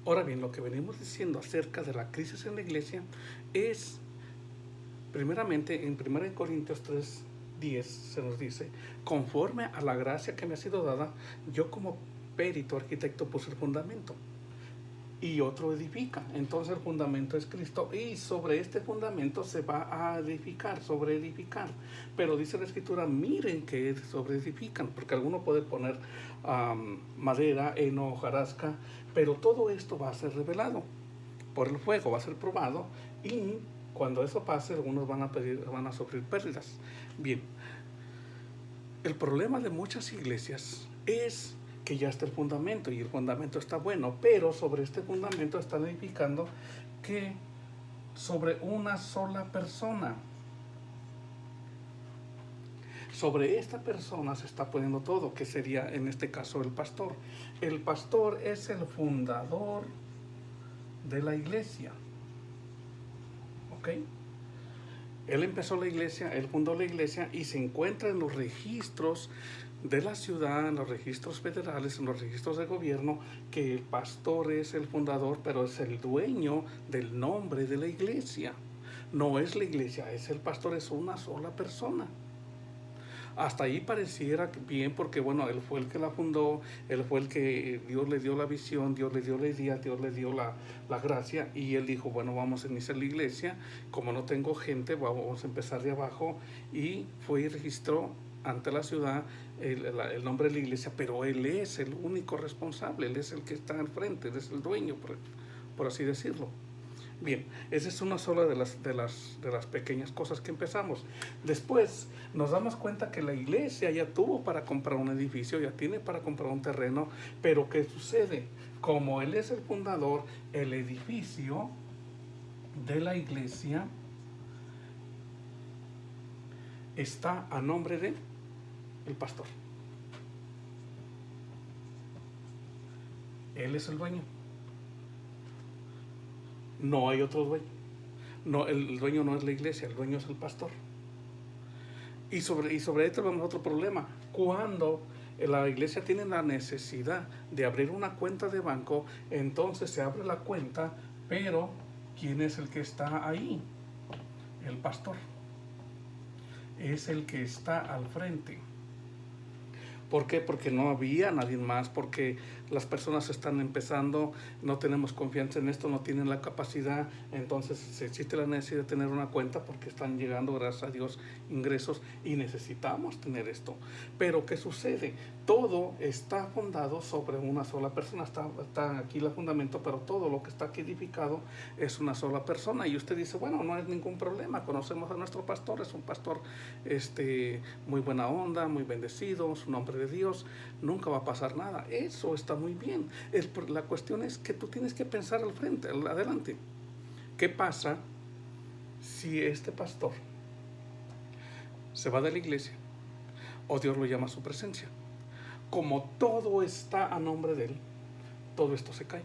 Ahora bien, lo que venimos diciendo acerca de la crisis en la iglesia es, primeramente, en 1 Corintios 3:10 se nos dice: conforme a la gracia que me ha sido dada, yo como perito arquitecto puse el fundamento y otro edifica. Entonces el fundamento es Cristo y sobre este fundamento se va a edificar, sobre edificar. Pero dice la escritura, miren que sobre edifican, porque alguno puede poner madera, heno, hojarasca, pero todo esto va a ser revelado por el fuego, va a ser probado, y cuando eso pase algunos van a sufrir pérdidas. Bien, el problema de muchas iglesias es que ya está el fundamento y el fundamento está bueno, pero sobre este fundamento están edificando que sobre una sola persona. Sobre esta persona se está poniendo todo, que sería en este caso el pastor. El pastor es el fundador de la iglesia. ¿Ok? Él empezó la iglesia, él fundó la iglesia y se encuentra en los registros de la ciudad, en los registros federales, en los registros de gobierno, que el pastor es el fundador, pero es el dueño del nombre de la iglesia. No es la iglesia, es el pastor, es una sola persona. Hasta ahí pareciera bien, porque bueno, él fue el que la fundó, él fue el que Dios le dio la visión, Dios le dio la idea, Dios le dio la gracia, y él dijo, bueno, vamos a iniciar la iglesia, como no tengo gente, vamos a empezar de abajo, y fue y registró ante la ciudad el nombre de la iglesia, pero él es el único responsable, él es el que está al frente, él es el dueño, por así decirlo. Bien, esa es una sola de las pequeñas cosas que empezamos. Después nos damos cuenta que la iglesia ya tuvo para comprar un edificio, ya tiene para comprar un terreno, pero ¿qué sucede? Como él es el fundador, el edificio de la iglesia está a nombre de el pastor. Él es el dueño. No hay otro dueño. No, el dueño no es la iglesia, el dueño es el pastor. Y sobre esto vemos otro problema. Cuando la iglesia tiene la necesidad de abrir una cuenta de banco, entonces se abre la cuenta, pero ¿quién es el que está ahí? El pastor. Es el que está al frente. ¿Por qué? Porque no había nadie más, porque las personas están empezando, no tenemos confianza en esto, no tienen la capacidad, entonces existe la necesidad de tener una cuenta porque están llegando, gracias a Dios, ingresos y necesitamos tener esto. Pero ¿qué sucede? Todo está fundado sobre una sola persona, está aquí el fundamento, pero todo lo que está aquí edificado es una sola persona. Y usted dice, bueno, no es ningún problema, conocemos a nuestro pastor, es un pastor muy buena onda, muy bendecido, su nombre de Dios, nunca va a pasar nada. Eso está muy bien. La cuestión es que tú tienes que pensar al frente, adelante. ¿Qué pasa si este pastor se va de la iglesia o Dios lo llama a su presencia? Como todo está a nombre de él, todo esto se cae.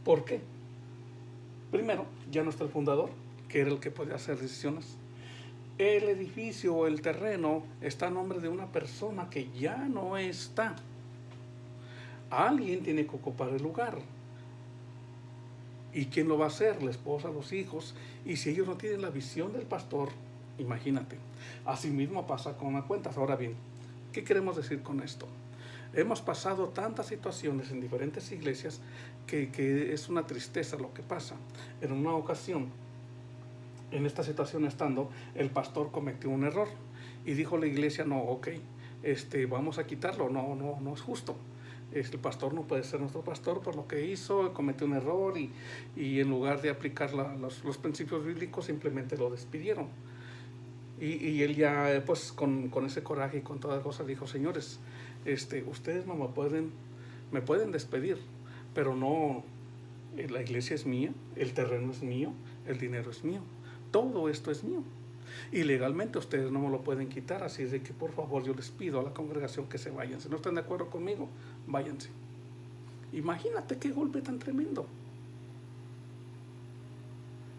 ¿Por qué? Primero, ya no está el fundador, que era el que podía hacer decisiones. El edificio o el terreno está a nombre de una persona que ya no está. Alguien tiene que ocupar el lugar. ¿Y quién lo va a hacer? La esposa, los hijos. Y si ellos no tienen la visión del pastor, imagínate. Asimismo pasa con las cuentas. Ahora bien, ¿qué queremos decir con esto? Hemos pasado tantas situaciones en diferentes iglesias que es una tristeza lo que pasa. En una ocasión, en esta situación estando, el pastor cometió un error y dijo la iglesia, no, ok, vamos a quitarlo, no es justo. El pastor no puede ser nuestro pastor por lo que hizo, cometió un error y en lugar de aplicar los principios bíblicos simplemente lo despidieron. Y él ya pues con ese coraje y con todas las cosas dijo, señores, ustedes no me pueden despedir, pero no, la iglesia es mía, el terreno es mío, el dinero es mío, todo esto es mío. Y legalmente ustedes no me lo pueden quitar, así es de que por favor yo les pido a la congregación que se vayan. Si no están de acuerdo conmigo, váyanse. Imagínate qué golpe tan tremendo.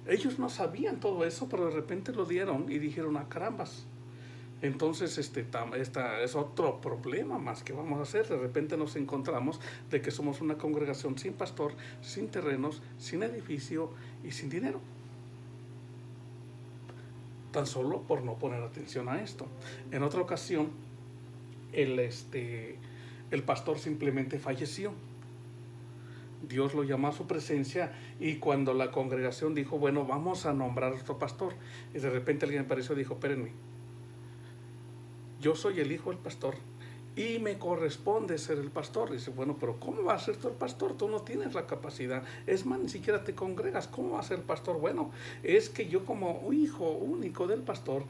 Ellos no sabían todo eso, pero de repente lo dieron y dijeron, carambas, Entonces, esta es otro problema más que vamos a hacer. De repente nos encontramos de que somos una congregación sin pastor, sin terrenos, sin edificio y sin dinero. Tan solo por no poner atención a esto. En otra ocasión, el pastor simplemente falleció. Dios lo llamó a su presencia, y cuando la congregación dijo, bueno, vamos a nombrar a otro pastor, y de repente alguien apareció y dijo, espérenme, yo soy el hijo del pastor y me corresponde ser el pastor. Dice, bueno, pero ¿cómo va a ser tú el pastor? Tú no tienes la capacidad. Es más, ni siquiera te congregas. ¿Cómo va a ser el pastor? Bueno, es que yo como hijo único del pastor,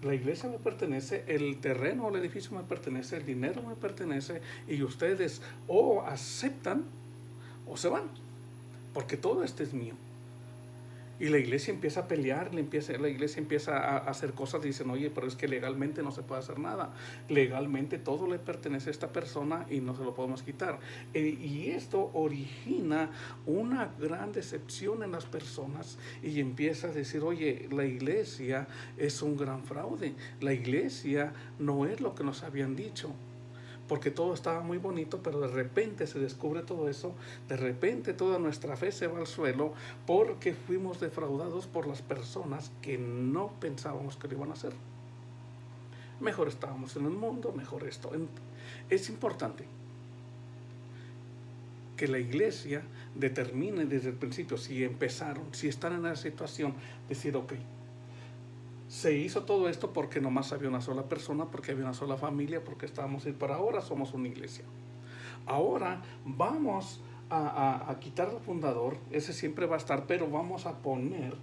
la iglesia me pertenece, el terreno o el edificio me pertenece, el dinero me pertenece, y ustedes o aceptan o se van, porque todo esto es mío. Y la iglesia empieza a pelear, la iglesia empieza a hacer cosas, dicen, oye, pero es que legalmente no se puede hacer nada. Legalmente todo le pertenece a esta persona y no se lo podemos quitar. Y esto origina una gran decepción en las personas, y empieza a decir, oye, la iglesia es un gran fraude. La iglesia no es lo que nos habían dicho. Porque todo estaba muy bonito, pero de repente se descubre todo eso, de repente toda nuestra fe se va al suelo, porque fuimos defraudados por las personas que no pensábamos que lo iban a hacer. Mejor estábamos en el mundo, mejor esto. Es importante que la iglesia determine desde el principio, si empezaron, si están en esa situación, decir, ok, se hizo todo esto porque nomás había una sola persona, porque había una sola familia, porque estábamos ahí, pero ahora somos una iglesia. Ahora vamos a quitar al fundador, ese siempre va a estar, pero vamos a poner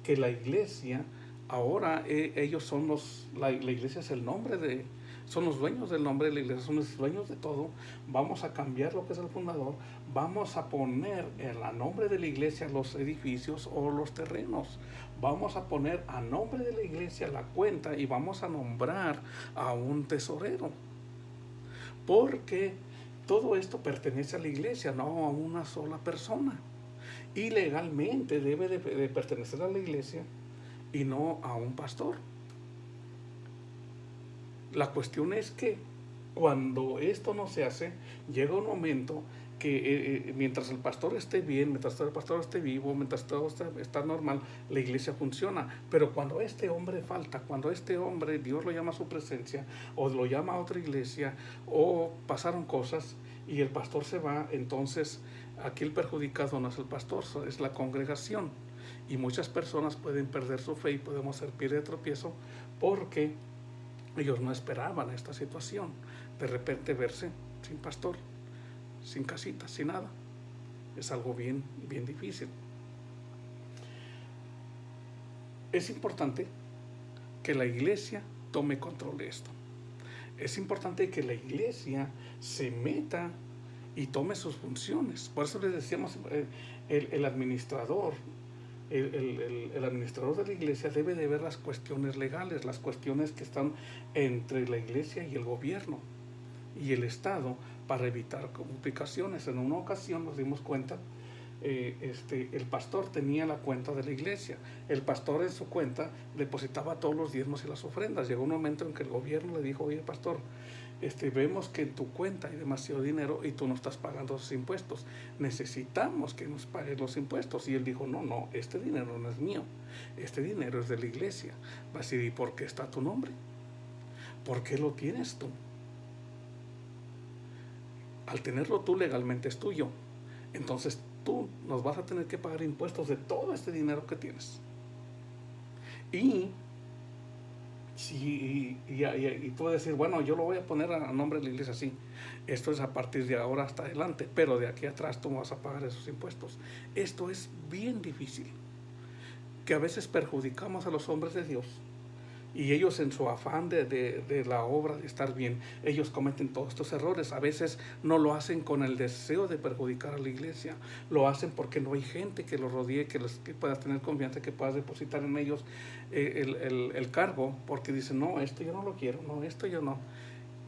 que la iglesia, ahora ellos son la iglesia es el nombre son los dueños del nombre de la iglesia, son los dueños de todo. Vamos a cambiar lo que es el fundador, vamos a poner en el nombre de la iglesia los edificios o los terrenos, vamos a poner a nombre de la iglesia la cuenta, y vamos a nombrar a un tesorero, porque todo esto pertenece a la iglesia, no a una sola persona. Y legalmente debe de pertenecer a la iglesia y no a un pastor. La cuestión es que cuando esto no se hace, llega un momento que mientras el pastor esté bien, mientras el pastor esté vivo, mientras todo está normal, la iglesia funciona. Pero cuando este hombre falta, cuando este hombre, Dios lo llama a su presencia, o lo llama a otra iglesia, o pasaron cosas y el pastor se va, entonces aquí el perjudicado no es el pastor, es la congregación. Y muchas personas pueden perder su fe y podemos ser pie de tropiezo, porque ellos no esperaban esta situación, de repente verse sin pastor, sin casita, sin nada. Es algo bien, bien difícil. Es importante que la iglesia tome control de esto. Es importante que la iglesia se meta y tome sus funciones. Por eso les decíamos, el administrador, el administrador de la iglesia debe de ver las cuestiones legales, las cuestiones que están entre la iglesia y el gobierno y el Estado, para evitar complicaciones. En una ocasión nos dimos cuenta, el pastor tenía la cuenta de la iglesia. El pastor en su cuenta depositaba todos los diezmos y las ofrendas. Llegó un momento en que el gobierno le dijo, oye, pastor, vemos que en tu cuenta hay demasiado dinero y tú no estás pagando esos impuestos. Necesitamos que nos pagues los impuestos. Y él dijo, no, este dinero no es mío. Este dinero es de la iglesia. Va a decir, ¿y por qué está tu nombre? ¿Por qué lo tienes tú? Al tenerlo tú, legalmente es tuyo. Entonces tú nos vas a tener que pagar impuestos de todo este dinero que tienes. Y tú vas a decir, bueno, yo lo voy a poner a nombre de la iglesia, sí. Esto es a partir de ahora hasta adelante, pero de aquí atrás tú vas a pagar esos impuestos. Esto es bien difícil, que a veces perjudicamos a los hombres de Dios, y ellos, en su afán de la obra, de estar bien, ellos cometen todos estos errores. A veces no lo hacen con el deseo de perjudicar a la iglesia, lo hacen porque no hay gente que los rodee, que puedas tener confianza, que puedas depositar en ellos el cargo, porque dicen, no, esto yo no lo quiero, no, esto yo no.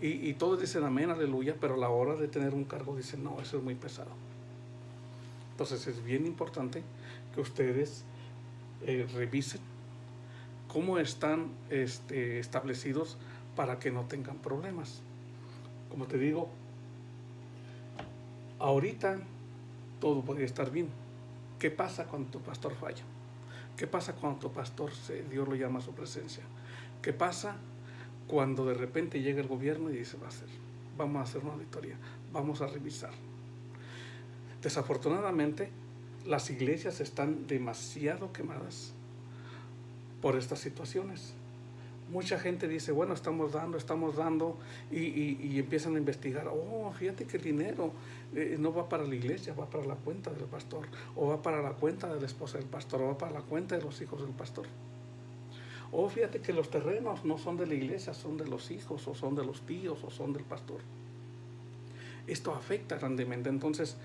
Y todos dicen amén, aleluya, pero a la hora de tener un cargo dicen, no, eso es muy pesado. Entonces es bien importante que ustedes revisen cómo están establecidos para que no tengan problemas. Como te digo, ahorita todo podría estar bien. ¿Qué pasa cuando tu pastor falla? ¿Qué pasa cuando tu pastor Dios lo llama a su presencia? ¿Qué pasa cuando de repente llega el gobierno y dice, vamos a hacer una auditoría, vamos a revisar? Desafortunadamente, las iglesias están demasiado quemadas por estas situaciones. Mucha gente dice, bueno, estamos dando, y empiezan a investigar. Oh, fíjate que el dinero no va para la iglesia, va para la cuenta del pastor, o va para la cuenta de la esposa del pastor, o va para la cuenta de los hijos del pastor. Oh, fíjate que los terrenos no son de la iglesia, son de los hijos, o son de los tíos, o son del pastor. Esto afecta grandemente. Entonces,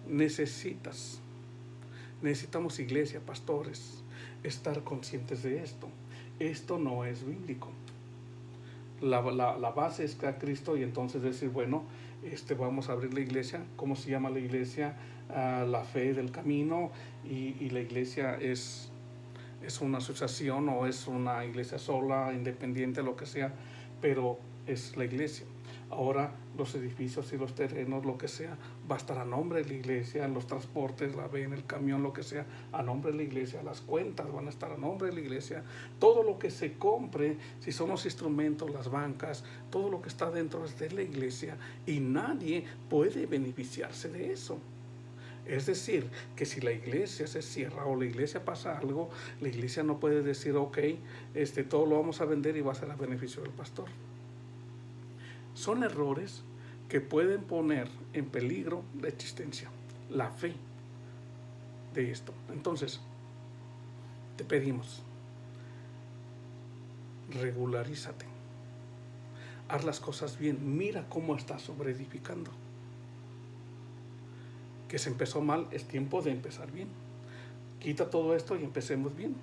necesitamos iglesia, pastores, estar conscientes de esto. Esto no es bíblico. La base es que a Cristo, y entonces decir, bueno, vamos a abrir la iglesia. ¿Cómo se llama la iglesia? La Fe del Camino, y la iglesia es una asociación, o es una iglesia sola, independiente, lo que sea, pero es la iglesia. Ahora los edificios y los terrenos, lo que sea, va a estar a nombre de la iglesia, los transportes, la ven, el camión, lo que sea, a nombre de la iglesia, las cuentas van a estar a nombre de la iglesia, todo lo que se compre, si son los instrumentos, las bancas, todo lo que está dentro es de la iglesia, y nadie puede beneficiarse de eso. Es decir, que si la iglesia se cierra o la iglesia pasa algo, la iglesia no puede decir, ok, todo lo vamos a vender y va a ser a beneficio del pastor. Son errores que pueden poner en peligro la existencia, la fe de esto. Entonces, te pedimos, regularízate, haz las cosas bien, mira cómo estás sobreedificando. Que se empezó mal, es tiempo de empezar bien. Quita todo esto y empecemos bien.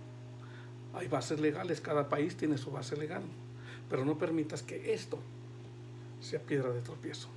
Hay bases legales, cada país tiene su base legal, pero no permitas que esto sea piedra de tropiezo.